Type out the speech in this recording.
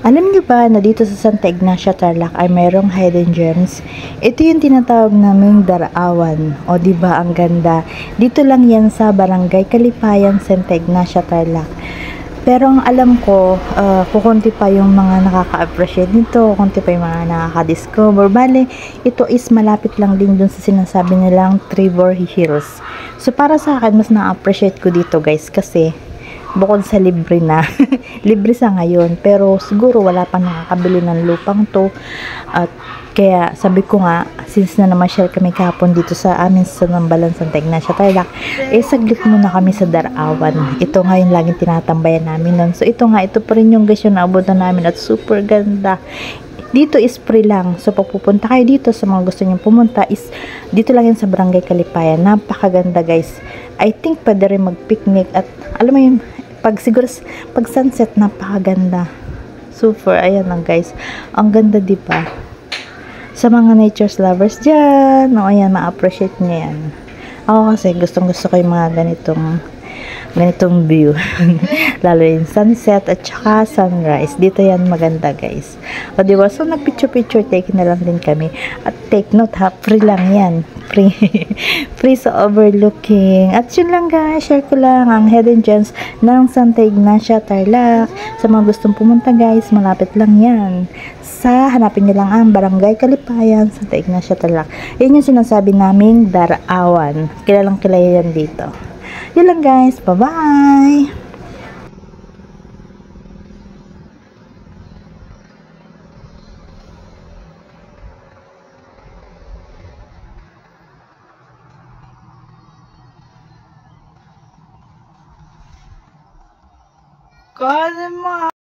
Alam niyo ba na dito sa Santa Ignacia, Tarlac ay mayroong hidden gems? Ito yung tinatawag naming Darawan. O di ba ang ganda? Dito lang yan sa Barangay Kalipayan, Santa Ignacia, Tarlac. Pero ang alam ko, kukunti pa yung mga nakaka-appreciate nito, kukunti pa yung mga nakaka-discover. Bale, ito is malapit lang din dun sa sinasabi nilang Trevor Hills. So para sa akin, mas na-appreciate ko dito guys kasi bukod sa libre na libre sa ngayon, pero siguro wala pa nakakabili ng lupang to, at kaya sabi ko nga, since na naman share kami kahapon dito sa amin sa Nambalan, Santa Ignacia, Tarlac, saglit muna kami sa Darawan. Ito nga yung laging tinatambayan namin nun. So ito nga, ito pa rin yung guys yung naabutan namin at super ganda. Dito is free lang. So pag pupunta kayo dito, sa mga gusto nyo pumunta, is dito lang yan sa Barangay Kalipayan. Napakaganda guys. I think pwede rin mag-picnic at alam mo yun, siguro pag sunset, napakaganda. Super, ayan lang guys. Ang ganda, di ba? Sa mga nature's lovers dyan, o ayan, ma-appreciate nyo yan. Ako kasi gustong-gusto ko yung mga ganitong view. Lalo yung sunset at saka sunrise. Dito yan maganda guys. O diba? So nag-picture take na lang din kami. At take note ha, free lang yan. Free. Free sa overlooking. At yun lang guys, share ko lang ang hidden gems ng Santa Ignacia, Tarlac. Sa mga gustong pumunta guys, malapit lang yan. Hanapin nyo lang ang Barangay Kalipayan, Santa Ignacia, Tarlac. Yan yung sinasabi naming Darawan. Kilalang kilala yan dito. Yun lang guys. Bye-bye! God,